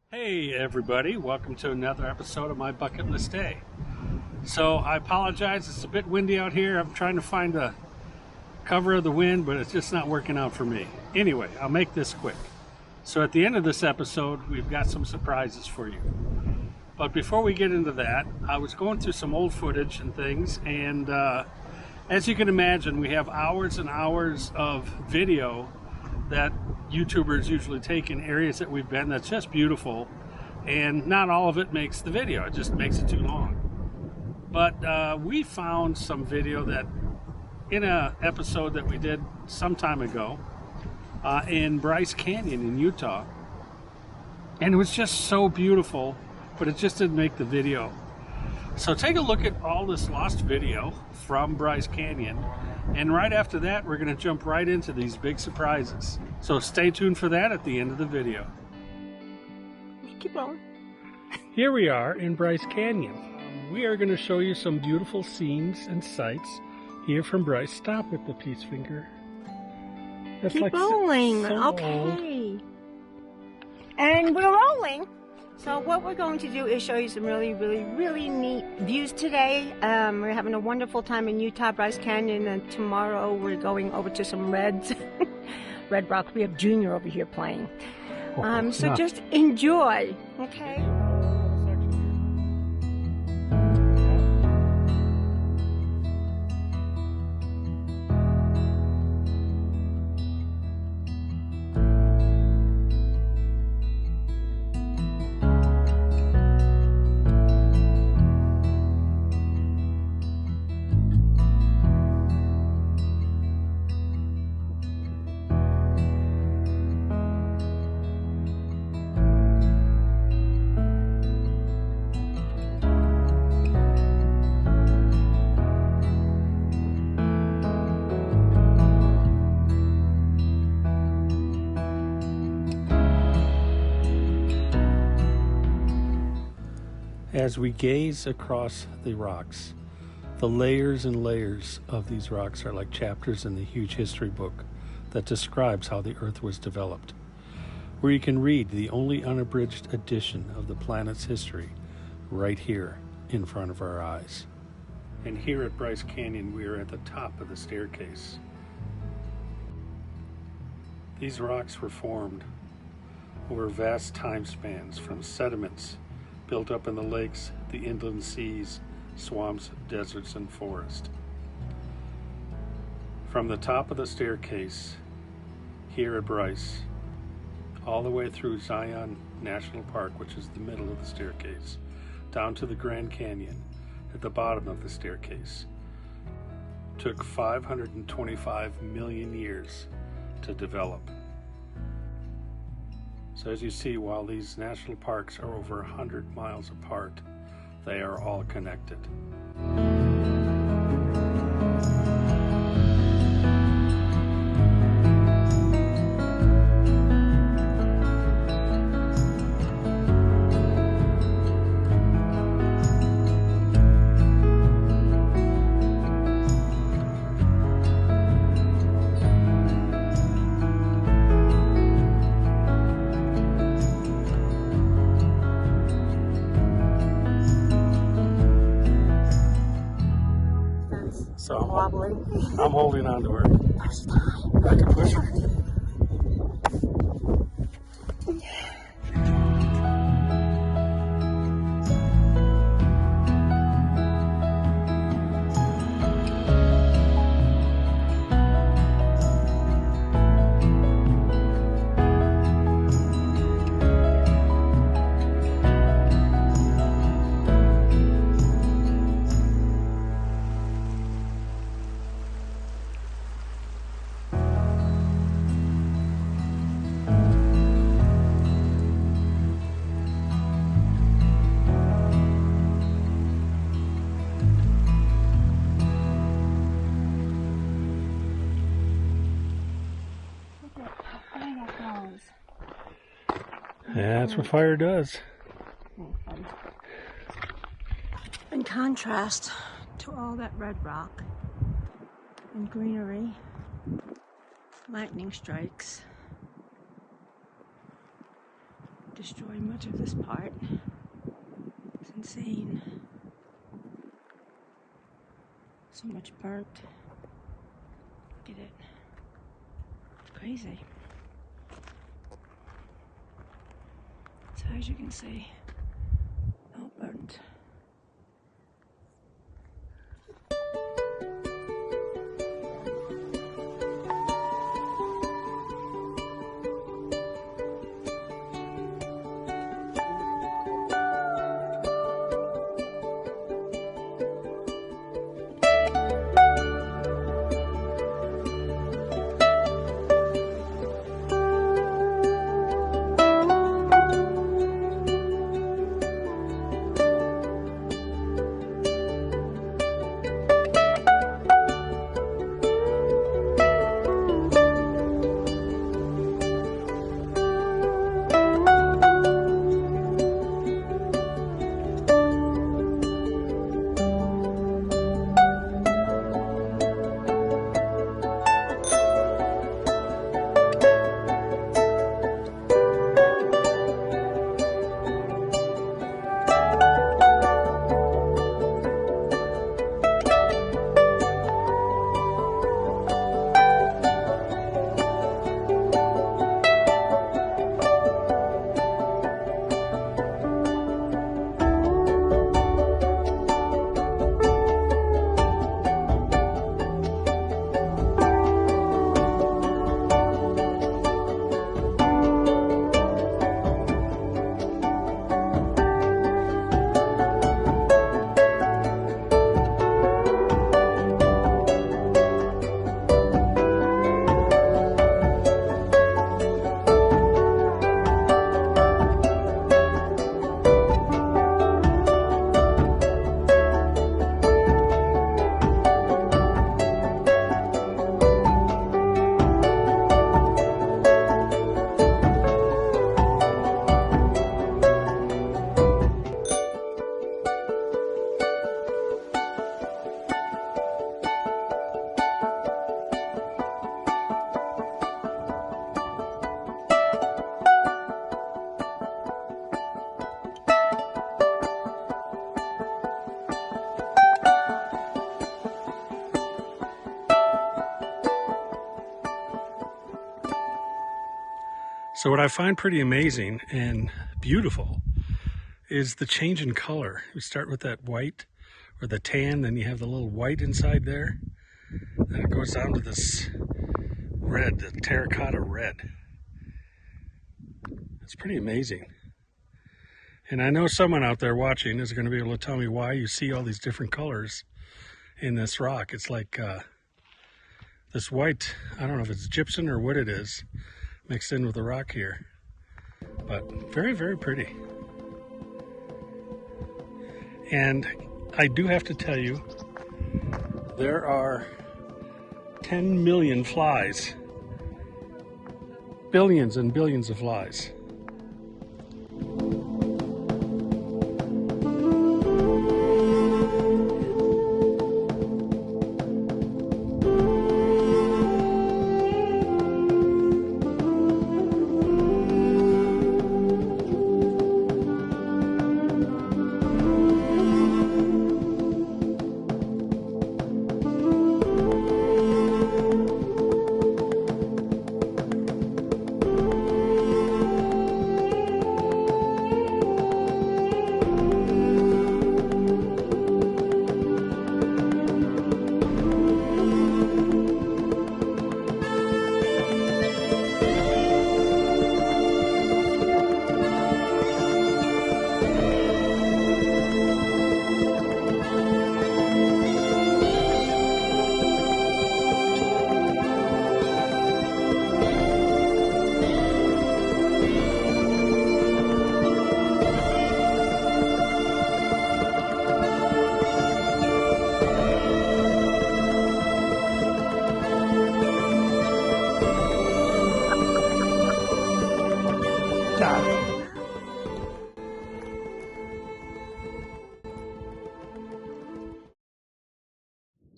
Hey everybody, welcome to another episode of my bucket list day. So I apologize, it's a bit windy out here. I'm trying to find the cover of the wind, but it's just not working out for me. Anyway, I'll make this quick. So at the end of this episode, we've got some surprises for you. But before we get into that, I was going through some old footage and things, and as you can imagine, we have hours and hours of video that YouTubers usually take in areas that we've been that's just beautiful, and not all of it makes the video. It just makes it too long. But we found some video that in a episode that we did some time ago in Bryce Canyon in Utah, and it was just so beautiful, but it just didn't make the video. So take a look at all this lost video from Bryce Canyon, and right after that we're going to jump right into these big surprises. So stay tuned for that at the end of the video. Keep going. Here we are in Bryce Canyon. We are going to show you some beautiful scenes and sights here from Bryce. Stop with the peace finger. That's Keep like rolling. so Okay. old. And we're rolling. So what we're going to do is show you some really neat views today. We're having a wonderful time in Utah, Bryce Canyon, and tomorrow we're going over to some Red Rock. We have Junior over here playing. So just enjoy, okay? As we gaze across the rocks, the layers and layers of these rocks are like chapters in the huge history book that describes how the Earth was developed, where you can read the only unabridged edition of the planet's history right here in front of our eyes. And here at Bryce Canyon, we are at the top of the staircase. These rocks were formed over vast time spans from sediments built up in the lakes, the inland seas, swamps, deserts, and forest. From the top of the staircase here at Bryce, all the way through Zion National Park, which is the middle of the staircase, down to the Grand Canyon at the bottom of the staircase, took 525 million years to develop. So as you see, while these national parks are over 100 miles apart, they are all connected. So I'm holding on to her. I can push her. Yeah, that's what fire does. In contrast to all that red rock and greenery, lightning strikes. destroy much of this part. It's insane. So much burnt. Look at it. It's crazy. So as you can see, all burnt. So what I find pretty amazing and beautiful is the change in color. You start with that white or the tan, then you have the little white inside there. Then it goes down to this red, the terracotta red. It's pretty amazing. And I know someone out there watching is going to be able to tell me why you see all these different colors in this rock. It's like this white, I don't know if it's gypsum or what it is, mixed in with the rock here. But very, very pretty. And I do have to tell you, there are 10 million flies. Billions and billions of flies.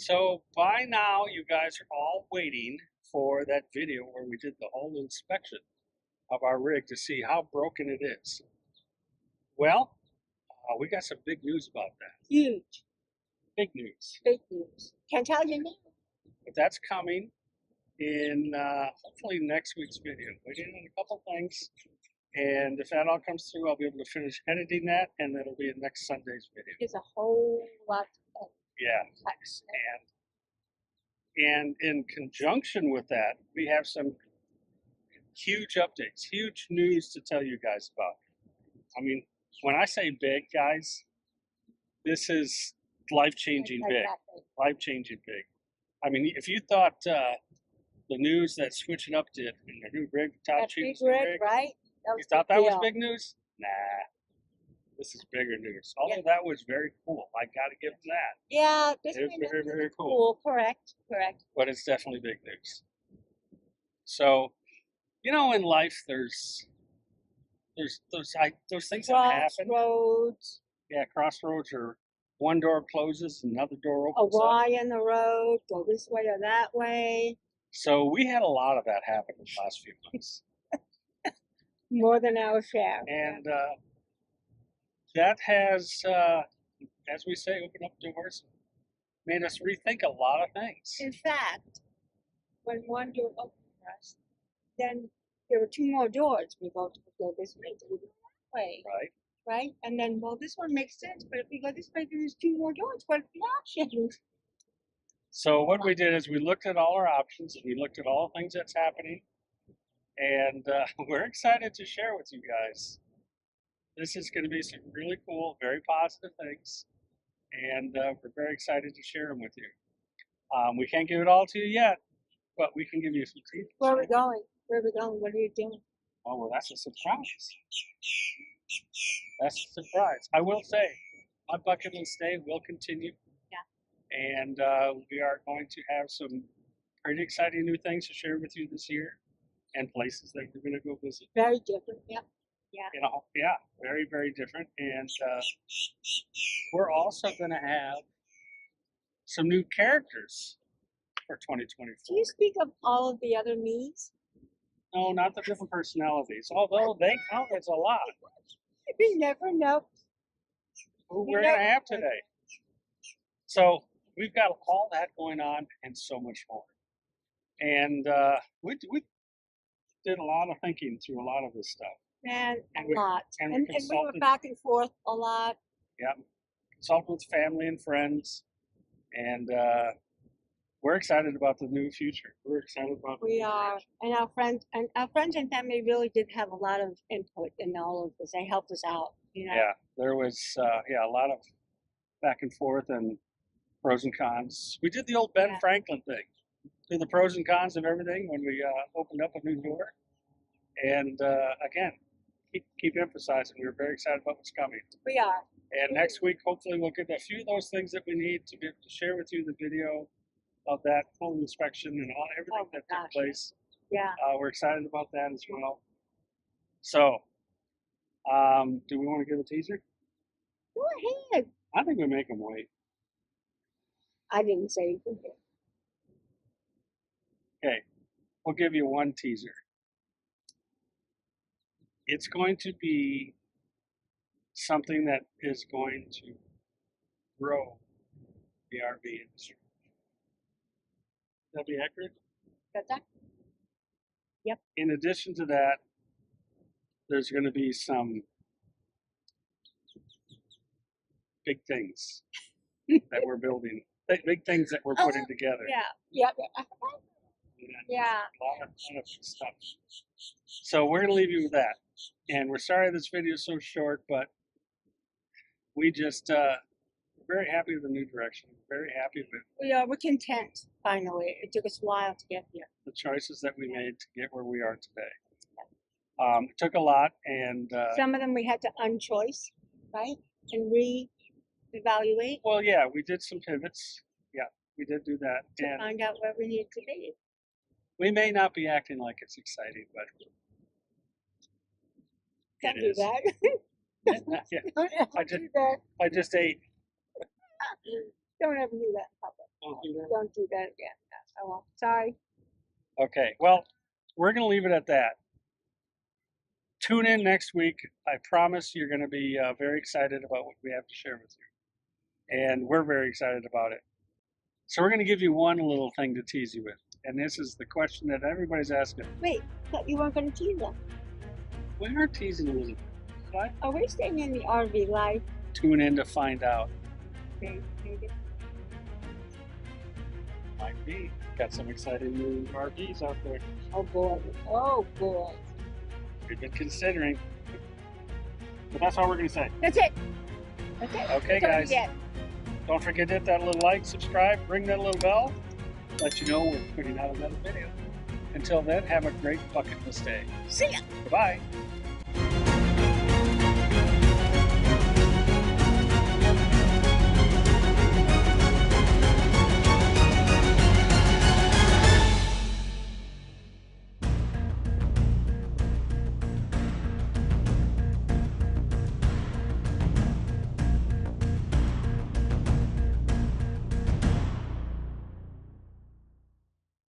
So by now, you guys are all waiting for that video where we did the whole inspection. of our rig to see how broken it is. Well, we got some big news about that. Huge. Big news. Big news. Can't tell you now. But that's coming in hopefully next week's video. Waiting on a couple things. And if that all comes through, I'll be able to finish editing that, and that'll be in next Sunday's video. There's a whole lot of text. And in conjunction with that, we have some huge updates, huge news to tell you guys about. I mean, when I say big, guys, this is life-changing big. Life-changing big. I mean, if you thought the news that Switch It Up did in their new rig, top choose rig, right? You thought that was big news? Nah, this is bigger news. Although that was very cool. I got to give them that. Yeah, this is very, very cool. Correct. But it's definitely big news. So, you know, in life, there's things that happen. Crossroads. Yeah, crossroads, or one door closes, another door opens A Y in the road, go this way or that way. So we had a lot of that happen in the last few months. More than our share. And that has, as we say, opened up doors, made us rethink a lot of things. In fact, when one door opened for us, then there were two more doors. We go this way, we go that way. Right? And then, well, this one makes sense, but if we go this way, there's two more doors. What are the options? So what we did is we looked at all our options, and we looked at all the things that's happening. And we're excited to share with you guys. This is going to be some really cool, very positive things. And we're very excited to share them with you. We can't give it all to you yet, but we can give you some teasers. Where are we going? Where are we going? What are you doing? Oh, well, that's a surprise. That's a surprise. I will say, my bucket list day will continue. Yeah. And we are going to have some pretty exciting new things to share with you this year. And places that we're going to go visit. Very different, yeah. You know, yeah, very, very different. And we're also going to have some new characters for 2024. Do you speak of all of the other me's? No, not the different personalities, although they count as a lot. We never know who we're going to have today. So we've got all that going on and so much more. And we did a lot of thinking through a lot of this stuff. And a lot. And we were back and forth a lot. Yeah. Consulted with family and friends. And we're excited about the new future. We're excited about We are. And our friends and family really did have a lot of input in all of this. They helped us out, you know. Yeah. There was a lot of back and forth and pros and cons. We did the old Ben Franklin thing. To the pros and cons of everything when we opened up a new door. And again, keep emphasizing, we're very excited about what's coming. We are. And next week, hopefully, we'll get a few of those things that we need to be able to share with you the video of that full inspection and everything that took place. Yeah. We're excited about that as well. So, do we want to give a teaser? Go ahead. I think we make them wait. I didn't say anything. Okay, we'll give you one teaser. It's going to be something that is going to grow the RV industry. That be accurate? That's that? Yep. In addition to that, there's going to be some big things that we're building, big things that we're putting together. Yeah. Yeah. A lot of stuff. So we're going to leave you with that. And we're sorry this video is so short, but we just we're very happy with the new direction. Very happy with we're content, finally. It took us a while to get here. The choices that we made to get where we are today. It took a lot, and some of them we had to unchoice, right? And re-evaluate. Well, yeah, we did some pivots. Yeah, we did do that. To find out where we need to be. We may not be acting like it's exciting, but don't do that. Yeah. Don't ever do that. I just ate. Don't ever do that, Papa. Don't do that. Don't do that again. I won't. Sorry. Okay. Well, we're going to leave it at that. Tune in next week. I promise you're going to be very excited about what we have to share with you. And we're very excited about it. So we're going to give you one little thing to tease you with. And this is the question that everybody's asking. Wait, thought you weren't going to tease them. We are teasing a little bit. What? Are we staying in the RV life? Tune in to find out. Maybe. Might be. Got some exciting new RVs out there. Oh boy. Oh boy. We've been considering. But that's all we're going to say. That's it. Okay. Okay, guys. Don't forget to hit that little like, subscribe, ring that little bell. Let you know we're putting out another video. Until then, have a great bucket list day. See ya. Goodbye.